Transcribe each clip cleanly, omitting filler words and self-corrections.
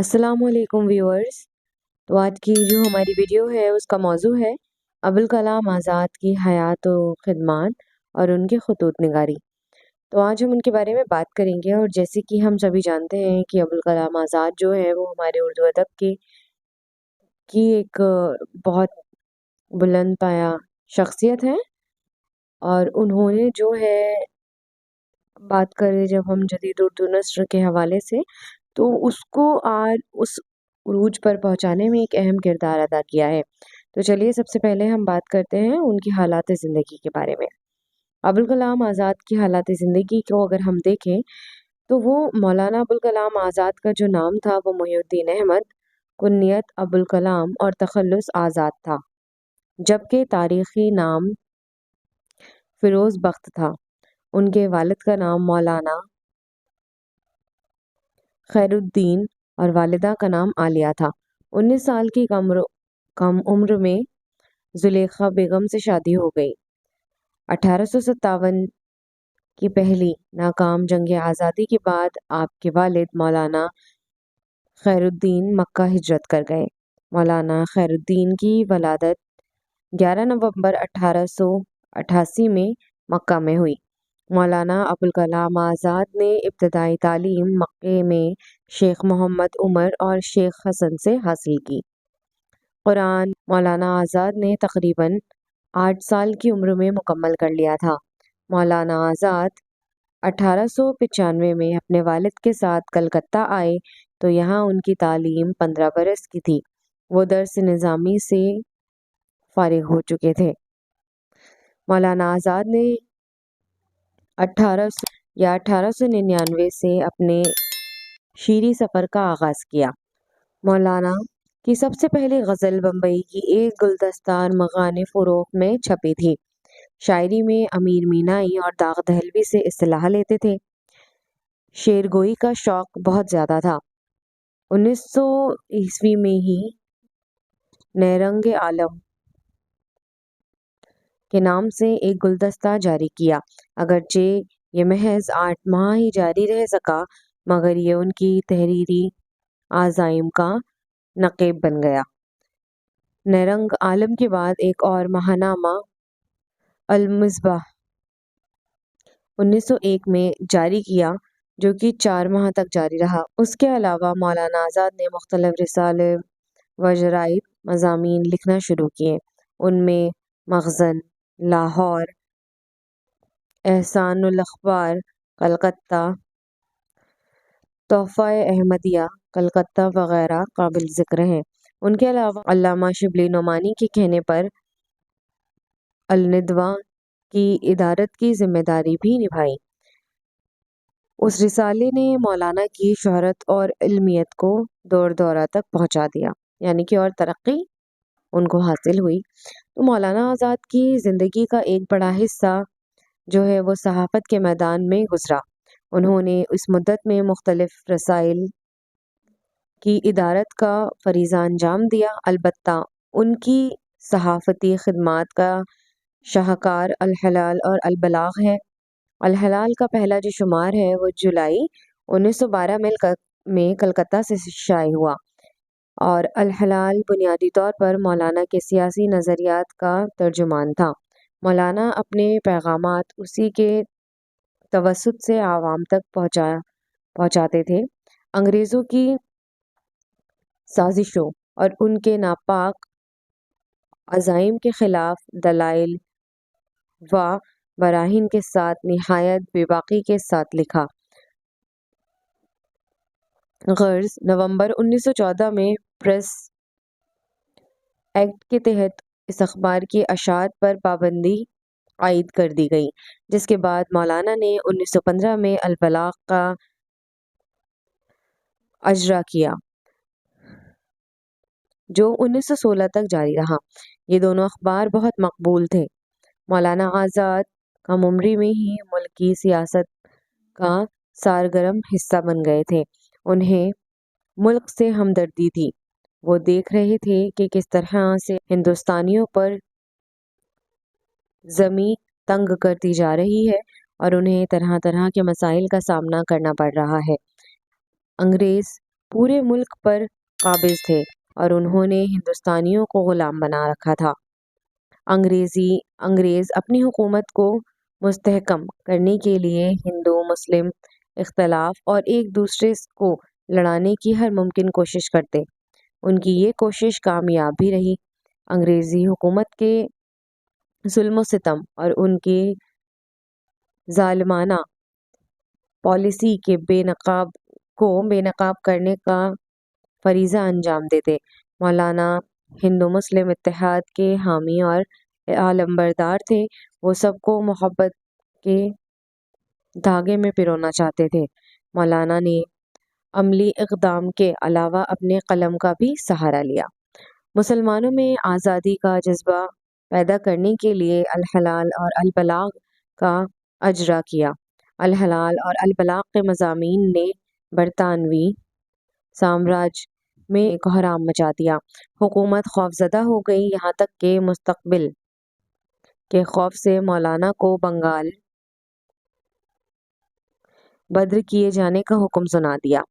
अस्सलाम वालेकुम व्यूअर्स। तो आज की जो हमारी वीडियो है उसका मौजू है अबुल कलाम आज़ाद की हयात व खिदमात और उनके खतूत निगारी। तो आज हम उनके बारे में बात करेंगे। और जैसे कि हम सभी जानते हैं कि अबुल कलाम आज़ाद जो है वो हमारे उर्दू अदब की एक बहुत बुलंद पाया शख्सियत है। और उन्होंने जो है बात करें जब हम जदीद उर्दू नस्र के हवाले से, तो उसको आज उस उरूज पर पहुंचाने में एक अहम किरदार अदा किया है। तो चलिए सबसे पहले हम बात करते हैं उनकी हालात ज़िंदगी के बारे में। अबुल कलाम आज़ाद की हालात ज़िंदगी को अगर हम देखें तो वो मौलाना अबुल कलाम आज़ाद का जो नाम था वो मुहिउद्दीन अहमद, कुन्नियत अबुल कलाम और तखल्लुस आज़ाद था, जबकि तारीखी नाम फिरोज़ बख्त था। उनके वालिद का नाम मौलाना खैरुद्दीन और वालिदा का नाम आलिया था। 19 साल की कम उम्र में जुलेखा बेगम से शादी हो गई। 1857 की पहली नाकाम जंग आज़ादी के बाद आपके वालिद मौलाना खैरुद्दीन मक्का हिजरत कर गए। मौलाना खैरुद्दीन की वलादत 11 नवंबर 1888 में मक्का में हुई। मौलाना अबुल कलाम आज़ाद ने इब्तदाई तालीम मक्के में शेख मोहम्मद उमर और शेख हसन से हासिल की। कुरान मौलाना आज़ाद ने तकरीबन 8 साल की उम्र में मुकम्मल कर लिया था। मौलाना आज़ाद 1895 में अपने वालिद के साथ कलकत्ता आए तो यहाँ उनकी तालीम 15 बरस की थी। वो दर्स निज़ामी से फारिग हो चुके थे। मौलाना आज़ाद ने 1899 से अपने शीरी सफ़र का आगाज़ किया। मौलाना की सबसे पहली गज़ल बम्बई की एक गुलदस्तार मगाने फ़रोग़ में छपी थी। शायरी में अमीर मीनाई और दाग दहलवी से इस्तिलाह लेते थे। शेरगोई का शौक़ बहुत ज़्यादा था। 1900 ईस्वी में ही नेरंग आलम के नाम से एक गुलदस्ता जारी किया। अगरचे ये महज 8 माह ही जारी रह सका, मगर ये उनकी तहरीरी आज़ाइम का नक़ीब बन गया। नेरंग आलम के बाद एक और महानामा अल-मिस्बाह 1901 में जारी किया, जो कि 4 माह तक जारी रहा। उसके अलावा मौलाना आज़ाद ने मुख्तलिफ रिसाले व जराइद मज़ामीन लिखना शुरू किए। उनमें मखज़न, लाहौर, एहसानुल अख़बार कलकत्ता, तोहफ़ा अहमदिया कलकत्ता वग़ैरह काबिल ज़िक्र हैं। उनके अलावा अल्लामा शिबली नोमानी के कहने पर अल-निदवा की इदारत की ज़िम्मेदारी भी निभाई। उस रिसाले ने मौलाना की शोहरत और इल्मियत को दौर दौरा तक पहुँचा दिया, यानी कि और तरक्की उनको हासिल हुई। तो मौलाना आज़ाद की ज़िंदगी का एक बड़ा हिस्सा जो है वो सहाफ़त के मैदान में गुज़रा। उन्होंने इस मुद्दत में मुख्तलिफ रसाइल की इदारत का फ़रीज़ा अंजाम दिया। अलबत्ता उनकी सहाफ़ती ख़िदमात का शाहकार अल-हलाल और अल-बलाग है। अल-हलाल का पहला जो शुमार है वो जुलाई 1912 में कलकत्ता से शाये हुआ और अल-हलाल बुनियादी तौर पर मौलाना के सियासी नज़रियात का तर्जुमान था। मौलाना अपने पैगामात उसी के तवस्सुत से आवाम तक पहुँचाते थे। अंग्रेज़ों की साजिशों और उनके नापाक अज़ाइम के ख़िलाफ़ दलाइल व बराहीन के साथ निहायत बेबाकी के साथ लिखा। गर्ज़ नवंबर 1914 में प्रेस एक्ट के तहत इस अखबार की अशात पर पाबंदी आयद कर दी गई, जिसके बाद मौलाना ने 1915 में अल-बलाग का अजरा किया, जो 1916 तक जारी रहा। ये दोनों अखबार बहुत मकबूल थे। मौलाना आज़ाद कम उम्री में ही मुल्क की सियासत का सरगर्म हिस्सा बन गए थे। उन्हें मुल्क से हमदर्दी थी। वो देख रहे थे कि किस तरह से हिंदुस्तानियों पर ज़मीं तंग करती जा रही है और उन्हें तरह तरह के मसाइल का सामना करना पड़ रहा है। अंग्रेज़ پورے ملک پر قابض تھے اور انہوں نے ہندوستانیوں کو غلام بنا رکھا تھا۔ انگریز اپنی حکومت کو مستحکم کرنے کے لیے ہندو مسلم اختلاف اور ایک دوسرے کو لڑانے کی ہر ممکن کوشش کرتے۔ ان کی یہ کوشش کامیاب بھی رہی۔ انگریزی حکومت کے ظلم و ستم اور ان کی ظالمانہ پالیسی کے بے نقاب کرنے کا فریضہ انجام دیتے۔ مولانا ہندو مسلم اتحاد کے حامی اور علمبردار تھے۔ وہ سب کو محبت کے دھاگے میں پرونا چاہتے تھے۔ مولانا نے عملی اقدام کے علاوہ اپنے قلم کا بھی سہارا لیا۔ مسلمانوں میں آزادی کا جذبہ پیدا کرنے کے لیے الحلال اور البلاغ کا اجرا کیا۔ الحلال اور البلاغ کے مضامین نے برطانوی سامراج میں کوہرام مچا دیا۔ حکومت خوفزدہ ہو گئی، یہاں تک کہ مستقبل کے خوف سے مولانا کو بنگال بدر کیے جانے کا حکم سنا دیا۔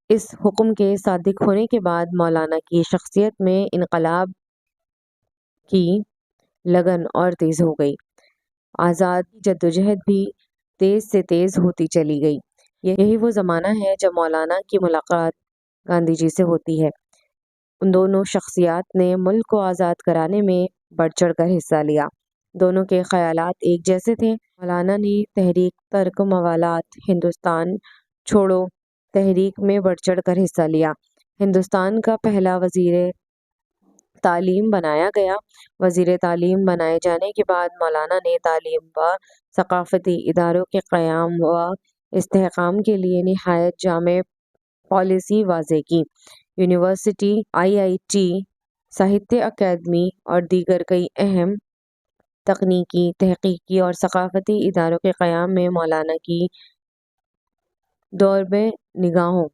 اس حکم کے صادق ہونے کے بعد مولانا کی شخصیت میں انقلاب کی لگن اور تیز ہو گئی۔ آزادی جدوجہد بھی تیز سے تیز ہوتی چلی گئی۔ یہی وہ زمانہ ہے جب مولانا کی ملاقات گاندھی جی سے ہوتی ہے۔ ان دونوں شخصیات نے ملک کو آزاد کرانے میں بڑھ چڑھ کر حصہ لیا۔ دونوں کے خیالات ایک جیسے تھے۔ مولانا نے تحریک ترک موالات ہندوستان چھوڑو تحریک میں بڑھ چڑھ کر حصہ لیا۔ ہندوستان کا پہلا وزیر تعلیم بنایا گیا۔ وزیر تعلیم بنائے جانے کے بعد مولانا نے تعلیم و ثقافتی اداروں کے قیام و استحکام کے لیے نہایت جامع پالیسی وضع کی۔ یونیورسٹی، IIT، ساہتیہ اکیڈمی اور دیگر کئی اہم تکنیکی، تحقیقی اور ثقافتی اداروں کے قیام میں مولانا کی دوربے نگاہوں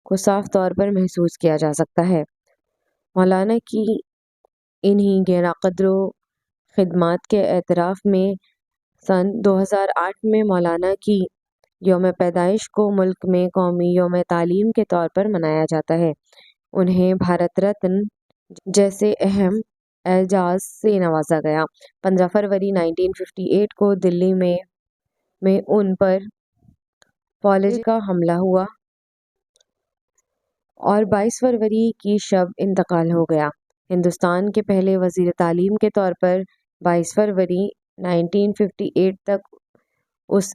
کو صاف طور پر محسوس کیا جا سکتا ہے۔ مولانا کی انہی گراں قدر و خدمات کے اعتراف میں سن 2008 میں مولانا کی یوم پیدائش کو ملک میں قومی یوم تعلیم کے طور پر منایا جاتا ہے۔ انہیں بھارت رتن جیسے اہم اعزاز سے نوازا گیا۔ 15 فروری 1958 کو دلی میں ان پر فالج کا حملہ ہوا اور 22 فروری کی شب انتقال ہو گیا۔ ہندوستان کے پہلے وزیر تعلیم کے طور پر 22 فروری 1958 تک اس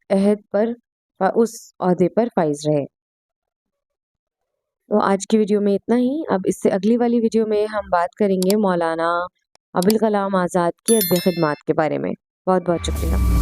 عہدے پر فائز رہے۔ تو آج کی ویڈیو میں اتنا ہی۔ اب اس سے اگلی والی ویڈیو میں ہم بات کریں گے مولانا ابوالکلام آزاد کی ادبی خدمات کے بارے میں۔ بہت بہت شکریہ۔